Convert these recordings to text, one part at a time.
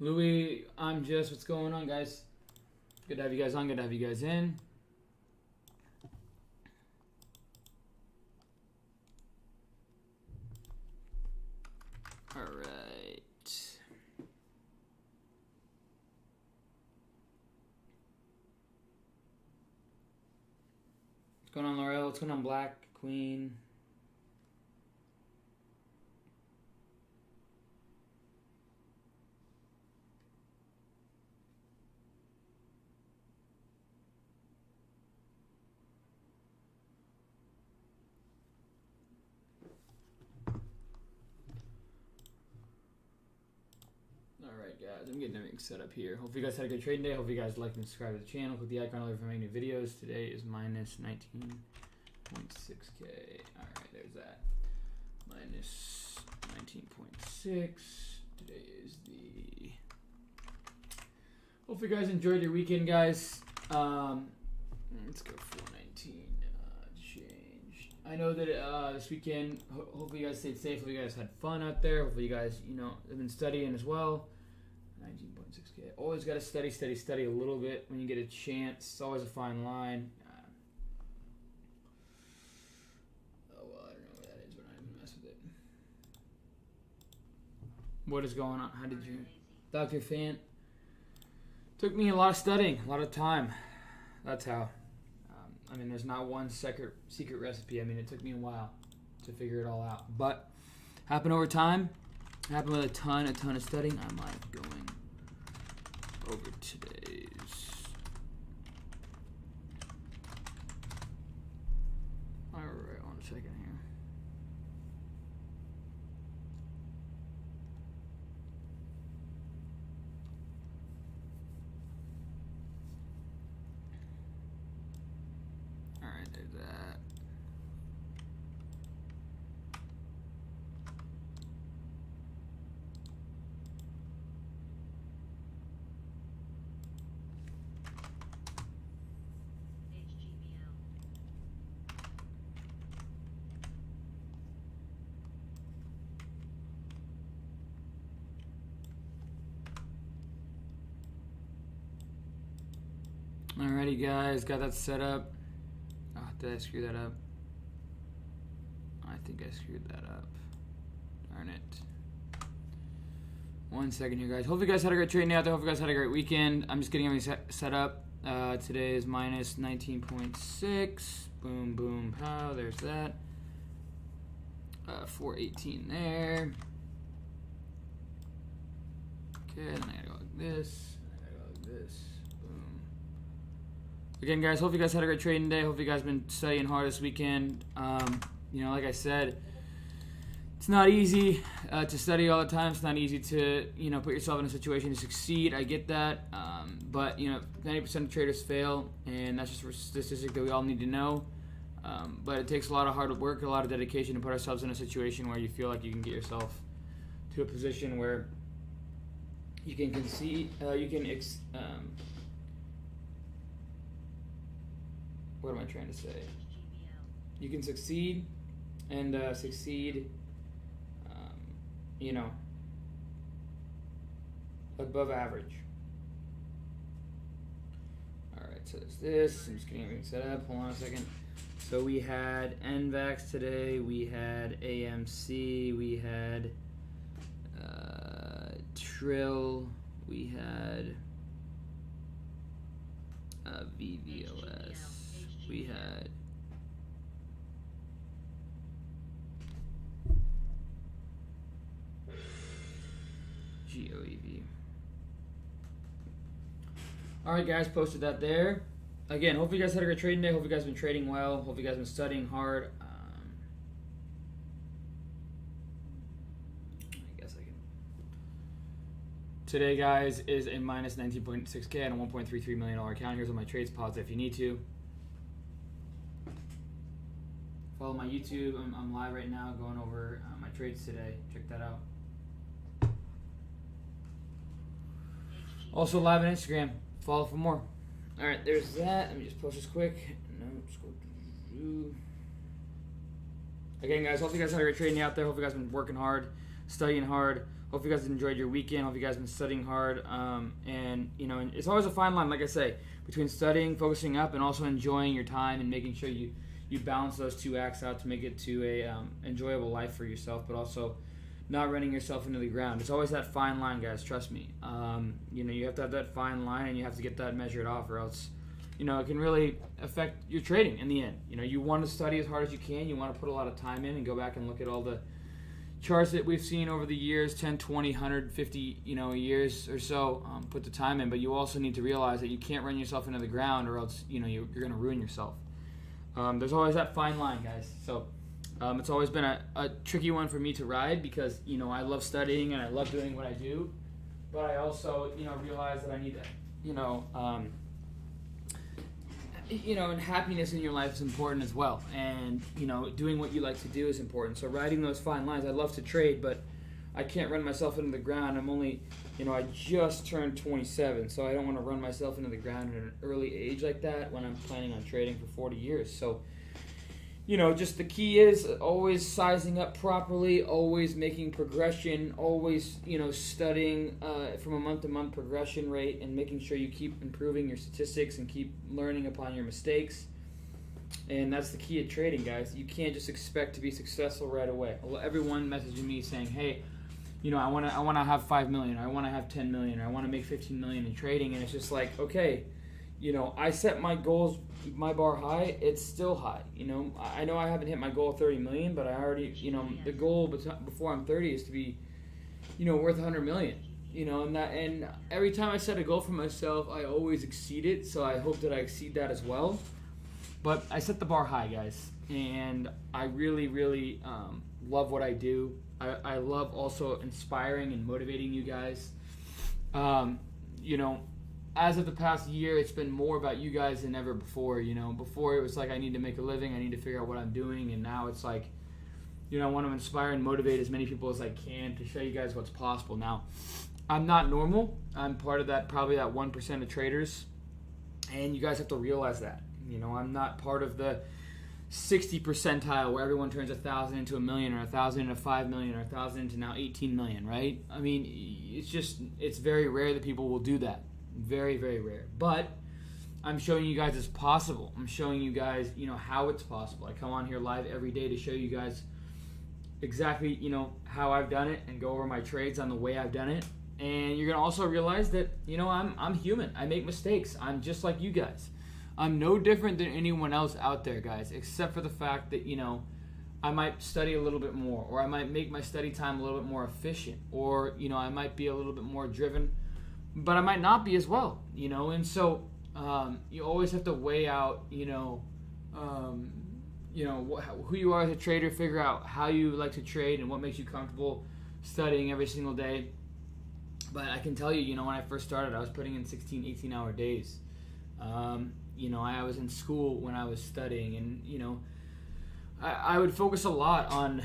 Louis, I'm just, what's going on, guys? Good to have you guys on, good to have you guys in. All right. What's going on, Laurel? What's going on, Black Queen? Alright guys, I'm getting everything set up here. Hope you guys had a good trading day. Hope you guys like and subscribe to the channel. Click the icon over for making new videos. Today is minus 19.6K. Alright, there's that. Minus 19.6. Today is the... Hope you guys enjoyed your weekend, guys. Let's go 419. Change. I know that this weekend, hopefully you guys stayed safe. Hopefully you guys had fun out there. Hopefully you guys, have been studying as well. 19.6K. Always got to study a little bit when you get a chance. It's always a fine line. Oh, well, I don't know what that is, but I'm going to mess with it. What is going on? How did you... Dr. Fant? Took me a lot of studying, a lot of time. That's how. There's not one secret recipe. It took me a while to figure it all out. But happened over time. Happened with a ton of studying. I'm like going over today's. Alright, 1 second here. Alright, there's that. Alrighty guys, got that set up. Oh, did I screw that up? I think I screwed that up. Darn it. 1 second here, guys. Hope you guys had a great trading day out there. Hope you guys had a great weekend. I'm just getting everything set up. Today is minus 19.6. Boom, boom, pow. There's that. 418 there. Okay, then I gotta go like this. I gotta go like this. Again, guys, hope you guys had a great trading day. Hope you guys been studying hard this weekend. Like I said, it's not easy to study all the time. It's not easy to, put yourself in a situation to succeed. I get that. But 90% of traders fail, and that's just a statistic that we all need to know. But it takes a lot of hard work, a lot of dedication to put ourselves in a situation where you feel like you can get yourself to a position where you can concede, what am I trying to say? You can succeed and succeed, above average. All right, so there's this. I'm just getting everything set up. Hold on a second. So we had NVAX today. We had AMC. We had Trill. We had VVOS. We had GOEV. Alright guys, posted that there. Again, hope you guys had a great trading day. Hope you guys been trading well. Hope you guys been studying hard. Today, guys, is a minus 19.6K and a $1.33 million account. Here's all my trades. Pause if you need to. Follow my YouTube. I'm live right now going over my trades today. Check that out. Also live on Instagram. Follow for more. All right, there's that. Let me just post this quick. No, just go. Again, guys, hope you guys had a great trading out there. Hope you guys been working hard. studying hard. Hope you guys enjoyed your weekend. Hope you guys been studying hard. And it's always a fine line, like I say, between studying, focusing up, and also enjoying your time and making sure you balance those two acts out to make it to a enjoyable life for yourself, but also not running yourself into the ground. It's always that fine line, guys. Trust me. You have to have that fine line, and you have to get that measured off, or else, it can really affect your trading in the end. You want to study as hard as you can. You want to put a lot of time in and go back and look at all the charts that we've seen over the years, 10, 20, 150, years or so. Put the time in, but you also need to realize that you can't run yourself into the ground, or else, you're going to ruin yourself. There's always that fine line, guys. So it's always been a tricky one for me to ride because, I love studying and I love doing what I do. But I also, realize that I need to, and happiness in your life is important as well. And, doing what you like to do is important. So riding those fine lines, I love to trade, but I can't run myself into the ground. I'm only, I just turned 27, so I don't want to run myself into the ground at an early age like that when I'm planning on trading for 40 years. So, just the key is always sizing up properly, always making progression, always, studying from a month-to-month progression rate and making sure you keep improving your statistics and keep learning upon your mistakes. And that's the key of trading, guys. You can't just expect to be successful right away. Everyone messaging me saying, hey, I want to have 5 million, or I want to have 10 million, or I want to make 15 million in trading. And it's just like, okay, I set my goals, my bar high, it's still high. I know I haven't hit my goal of 30 million, but I already, the goal before I'm 30 is to be, worth 100 million. And every time I set a goal for myself, I always exceed it. So I hope that I exceed that as well. But I set the bar high, guys, and I really, really love what I do. I love also inspiring and motivating you guys. As of the past year, it's been more about you guys than ever before. Before it was like I need to make a living, I need to figure out what I'm doing, and now it's like, I want to inspire and motivate as many people as I can to show you guys what's possible. Now, I'm not normal. I'm part of probably that 1% of traders, and you guys have to realize that. I'm not part of the 60 percentile where everyone turns 1,000 into 1 million, or 1,000 into 5 million, or 1,000 into now 18 million, right? I mean, it's very rare that people will do that. Very, very rare. But I'm showing you guys it's possible. I'm showing you guys, how it's possible. I come on here live every day to show you guys exactly, how I've done it and go over my trades on the way I've done it. And you're going to also realize that, I'm human. I make mistakes. I'm just like you guys. I'm no different than anyone else out there, guys, except for the fact that, I might study a little bit more, or I might make my study time a little bit more efficient, or, I might be a little bit more driven, but I might not be as well, and so you always have to weigh out, who you are as a trader, figure out how you like to trade and what makes you comfortable studying every single day. But I can tell you, when I first started, I was putting in 16, 18-hour days. I was in school when I was studying, and, I would focus a lot on,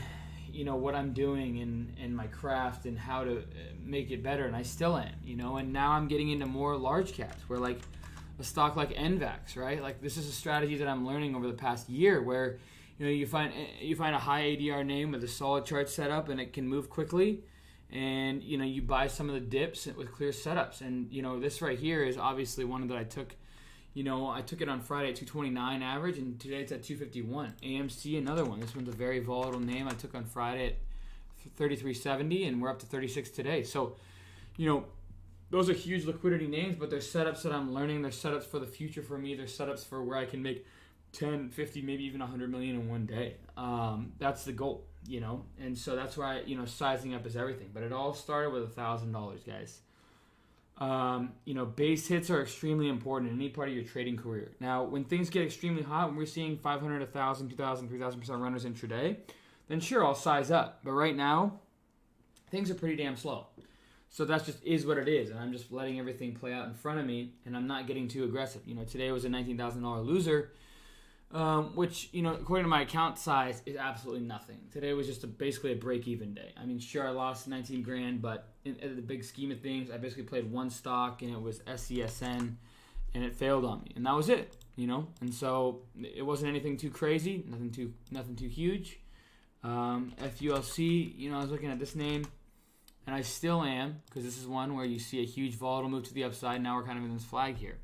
what I'm doing and my craft and how to make it better, and I still am, and now I'm getting into more large caps where, like, a stock like NVAX, right? Like, this is a strategy that I'm learning over the past year where, you find a high ADR name with a solid chart setup and it can move quickly, and, you buy some of the dips with clear setups, and, this right here is obviously one that I took. I took it on Friday at 229 average, and today it's at 251. AMC, another one. This one's a very volatile name. I took on Friday at 33.70, and we're up to 36 today. So, those are huge liquidity names, but they're setups that I'm learning. They're setups for the future for me. They're setups for where I can make 10, 50, maybe even 100 million in one day. That's the goal, and so that's why, sizing up is everything. But it all started with $1,000, guys. Base hits are extremely important in any part of your trading career. Now, when things get extremely hot, when we're seeing 500, 1,000, 2,000, 3,000% runners intraday, then sure, I'll size up. But right now, things are pretty damn slow. So that just is what it is, and I'm just letting everything play out in front of me, and I'm not getting too aggressive. Today was a $19,000 loser, which, according to my account size, is absolutely nothing. Today was just basically a break-even day. I mean, sure, I lost 19 grand, but in the big scheme of things, I basically played one stock, and it was SCSN, and it failed on me, and that was it. And so it wasn't anything too crazy, nothing too huge. FULC, I was looking at this name, and I still am, because this is one where you see a huge volatile move to the upside. Now we're kind of in this flag here,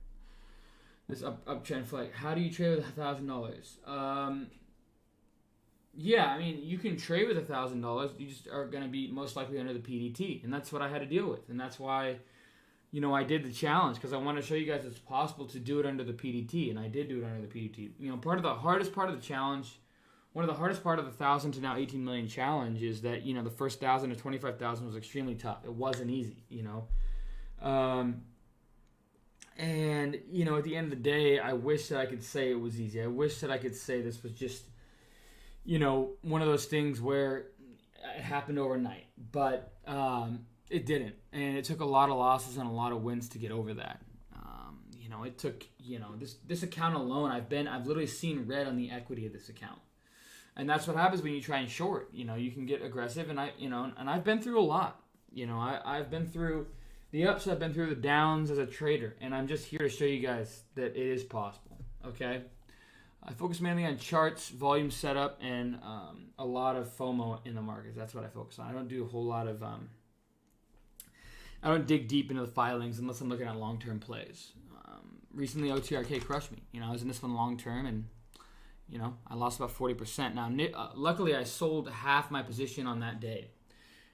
this uptrend flag. How do you trade with $1,000? Yeah, I mean, you can trade with $1,000. You just are going to be most likely under the PDT, and that's what I had to deal with, and that's why, I did the challenge, because I want to show you guys it's possible to do it under the PDT, and I did do it under the PDT. Part of the hardest part of the challenge, one of the hardest part of the 1,000 to now 18 million challenge is that, the first 1,000 to 25,000 was extremely tough. It wasn't easy, and, at the end of the day, I wish that I could say it was easy. I wish that I could say this was just, one of those things where it happened overnight, but it didn't, and it took a lot of losses and a lot of wins to get over that. It took, this account alone, I've literally seen red on the equity of this account, and that's what happens when you try and short. You can get aggressive, and I've been through a lot. I've been through the ups, I've been through the downs as a trader, and I'm just here to show you guys that it is possible. Okay. I focus mainly on charts, volume setup, and a lot of FOMO in the markets. That's what I focus on. I don't do a whole lot of I don't dig deep into the filings unless I'm looking at long-term plays. Recently, OTRK crushed me. I was in this one long-term, and I lost about 40%. Now, luckily, I sold half my position on that day,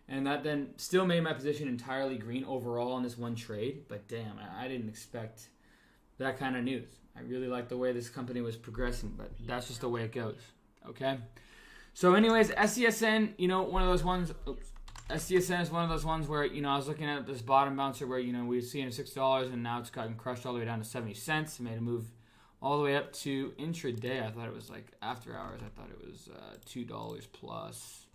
and that then still made my position entirely green overall on this one trade. But damn, I didn't expect that kind of news. I really like the way this company was progressing, but that's just the way it goes. Okay. So, anyways, SCSN, one of those ones. SCSN is one of those ones where I was looking at this bottom bouncer where we were seeing $6, and now it's gotten crushed all the way down to 70 cents. It made a move all the way up to intraday. I thought it was like after hours. I thought it was $2 plus.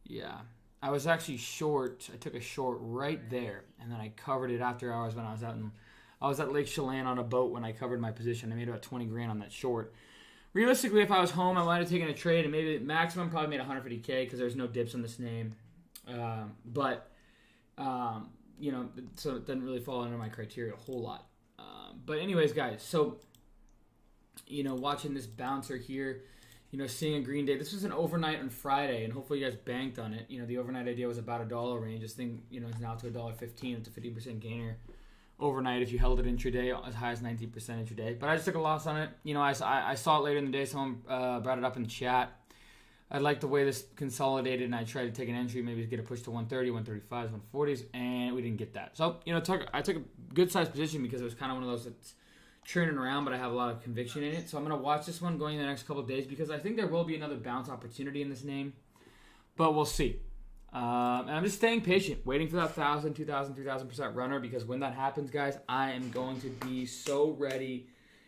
Yeah. I was actually short. I took a short right there, and then I covered it after hours when I was at Lake Chelan on a boat when I covered my position. I made about 20 grand on that short. Realistically, if I was home, I might have taken a trade, and maybe maximum probably made 150K because there's no dips on this name. So it doesn't really fall under my criteria a whole lot. But anyways, guys, so, watching this bouncer here, seeing a green day. This was an overnight on Friday, and hopefully you guys banked on it. The overnight idea was about $1 range. This thing, is now to $1.15. It's a 50% gainer overnight if you held it intraday, as high as 19% intraday. But I just took a loss on it. I saw it later in the day. Someone brought it up in the chat. I like the way this consolidated, and I tried to take an entry, maybe get a push to 130, 135s, 140s, and we didn't get that. So, I took a good-sized position because it was kind of one of those that's churning around, but I have a lot of conviction in it. So I'm going to watch this one going in the next couple of days because I think there will be another bounce opportunity in this name, but we'll see. And I'm just staying patient, waiting for that 1,000, 2,000, 3,000% runner, because when that happens, guys, I am going to be so ready.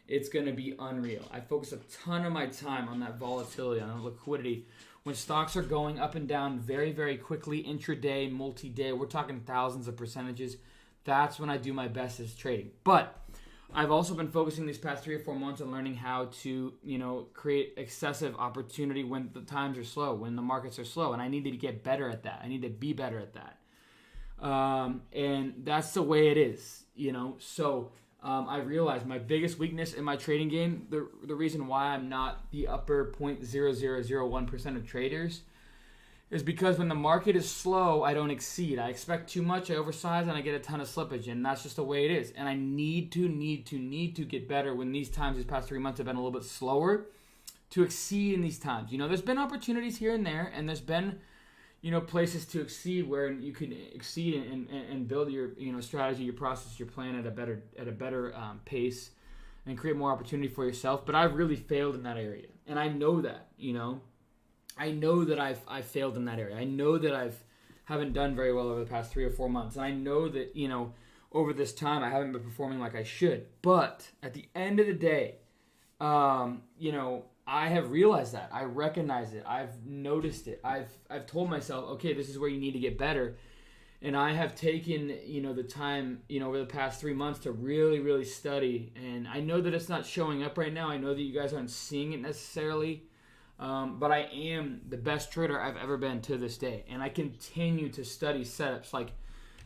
It's going to be unreal. I focus a ton of my time on that volatility, on the liquidity. When stocks are going up and down very, very quickly, intraday, multi-day, we're talking thousands of percentages. That's when I do my best as trading. But I've also been focusing these past 3 or 4 months on learning how to, create excessive opportunity when the times are slow, when the markets are slow. And I need to get better at that. I need to be better at that. And that's the way it is, So I realized my biggest weakness in my trading game, the reason why I'm not the upper 0.0001% of traders, is because when the market is slow, I don't exceed. I expect too much, I oversize, and I get a ton of slippage, and that's just the way it is. And I need to get better when these past 3 months have been a little bit slower, to exceed in these times. There's been opportunities here and there, and there's been, places to exceed where you can exceed and build your, strategy, your process, your plan at a better pace, and create more opportunity for yourself. But I've really failed in that area, and I know that, I know that I've failed in that area. I know that haven't done very well over the past 3 or 4 months. And I know that, over this time I haven't been performing like I should. But at the end of the day, I have realized that. I recognize it. I've noticed it. I've told myself, okay, this is where you need to get better. And I have taken, the time, over the past 3 months to really, really study. And I know that it's not showing up right now. I know that you guys aren't seeing it necessarily. But I am the best trader I've ever been to this day. And I continue to study setups like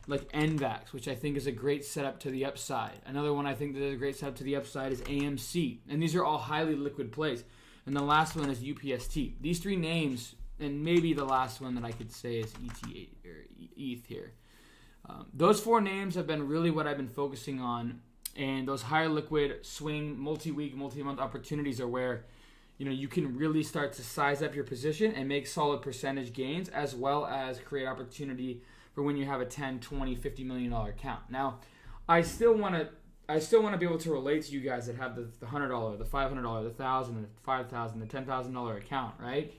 NVAX, which I think is a great setup to the upside. Another one I think that is a great setup to the upside is AMC. And these are all highly liquid plays. and the last one is UPST. These three names, and maybe the last one that I could say is ET or ETH here. Those four names have been really what I've been focusing on, and those higher liquid swing multi-week, multi-month opportunities are where you can really start to size up your position and make solid percentage gains, as well as create opportunity for when you have a 10, 20, $50 million account. Now, I still want to be able to relate to you guys that have the $100, the $500, the $1,000, the $5,000, the $10,000 account, right?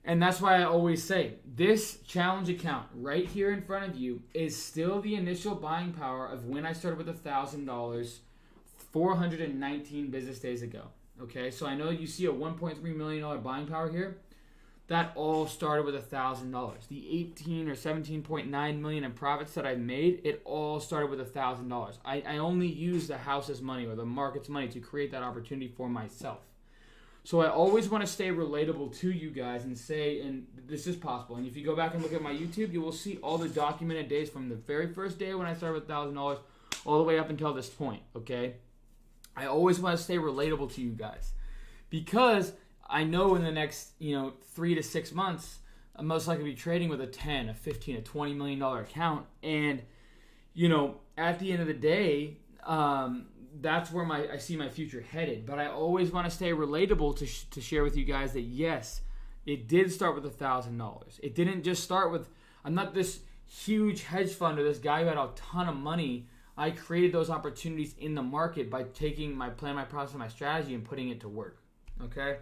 And that's why I always say this challenge account right here in front of you is still the initial buying power of when I started with $1,000 419 business days ago. Okay, so I know you see a $1.3 million buying power here. That all started with $1,000. The 18 or 17.9 million in profits that I made, it all started with $1,000. I only used the house's money or the market's money to create that opportunity for myself. So I always want to stay relatable to you guys and say, and this is possible. And if you go back and look at my YouTube, you will see all the documented days from the very first day when I started with $1,000 all the way up until this point, okay? I always want to stay relatable to you guys because I know in the next, 3 to 6 months, I'm most likely to be trading with a 10, a 15, a $20 million account. And, at the end of the day, that's where I see my future headed. But I always want to stay relatable to share with you guys that, yes, it did start with $1,000. It didn't just start with, I'm not this huge hedge fund or this guy who had a ton of money. I created those opportunities in the market by taking my plan, my process, my strategy, and putting it to work. Okay?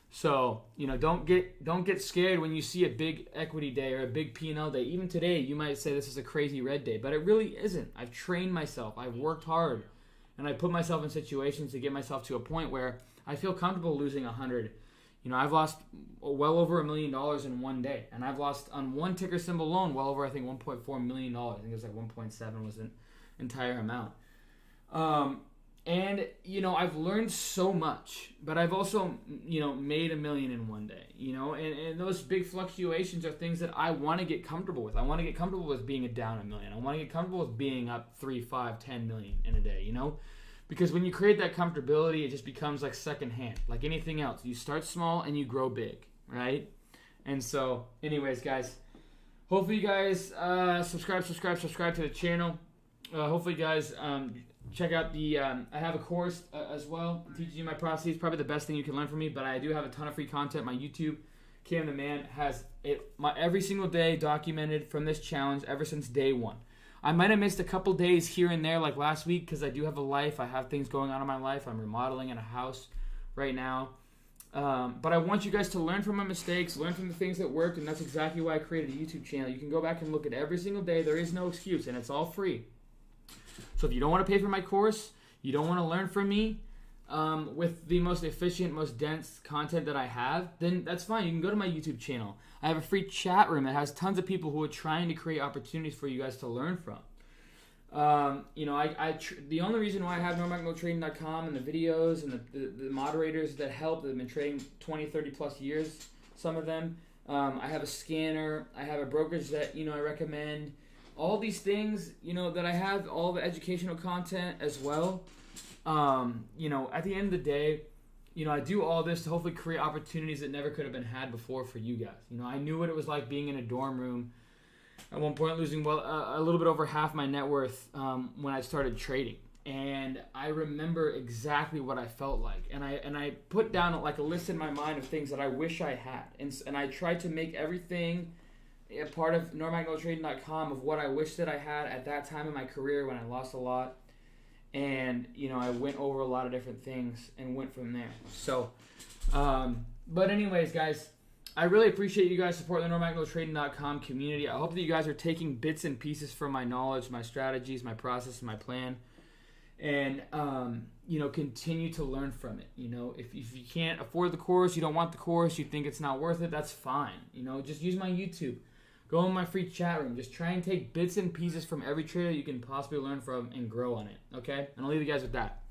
So, don't get scared when you see a big equity day or a big P&L day. Even today, you might say this is a crazy red day, but it really isn't. I've trained myself. I've worked hard. And I put myself in situations to get myself to a point where I feel comfortable losing 100. I've lost well over $1 million in one day. And I've lost on one ticker symbol alone well over, I think, $1.4 million. I think it was like 1.7 was an entire amount. And, I've learned so much, but I've also, made $1 million in one day, and those big fluctuations are things that I want to get comfortable with. I want to get comfortable with being down $1 million. I want to get comfortable with being up 3, 5, 10 million in a day, because when you create that comfortability, it just becomes like secondhand, like anything else. You start small and you grow big, right? And so anyways, guys, hopefully you guys, subscribe to the channel. Hopefully you guys, check out the, I have a course as well, teaching you my processes. Probably the best thing you can learn from me, but I do have a ton of free content. My YouTube, Cam the Man, has every single day documented from this challenge ever since day one. I might have missed a couple days here and there, like last week, because I do have a life. I have things going on in my life. I'm remodeling in a house right now. But I want you guys to learn from my mistakes, learn from the things that worked, and that's exactly why I created a YouTube channel. You can go back and look at every single day. There is no excuse, and it's all free. So if you don't want to pay for my course, you don't want to learn from me with the most efficient, most dense content that I have, then that's fine. You can go to my YouTube channel. I have a free chat room that has tons of people who are trying to create opportunities for you guys to learn from. The only reason why I have NormagnolTrading.com and the videos and the moderators that help, that have been trading 20, 30 plus years, some of them. I have a scanner. I have a brokerage that, I recommend. All these things, that I have, all the educational content as well. At the end of the day, I do all this to hopefully create opportunities that never could have been had before for you guys. I knew what it was like being in a dorm room at one point, losing a little bit over half my net worth when I started trading. And I remember exactly what I felt like. And I put down like a list in my mind of things that I wish I had. And I tried to make everything a part of NormagnolTrading.com of what I wish that I had at that time in my career when I lost a lot. And, I went over a lot of different things and went from there. So, but anyways, guys, I really appreciate you guys supporting the NormagnolTrading.com community. I hope that you guys are taking bits and pieces from my knowledge, my strategies, my process, my plan, and, continue to learn from it. If you can't afford the course, you don't want the course, you think it's not worth it, that's fine. Just use my YouTube. Go in my free chat room. Just try and take bits and pieces from every trader you can possibly learn from and grow on it, okay? And I'll leave you guys with that.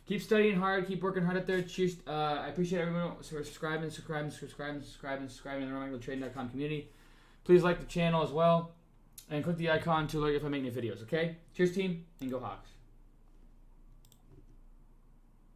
Keep studying hard. Keep working hard out there. Cheers. I appreciate everyone subscribing to the NormagnolTrading.com community. Please like the channel as well. And click the icon to alert you if I make new videos, okay? Cheers, team, and go Hawks.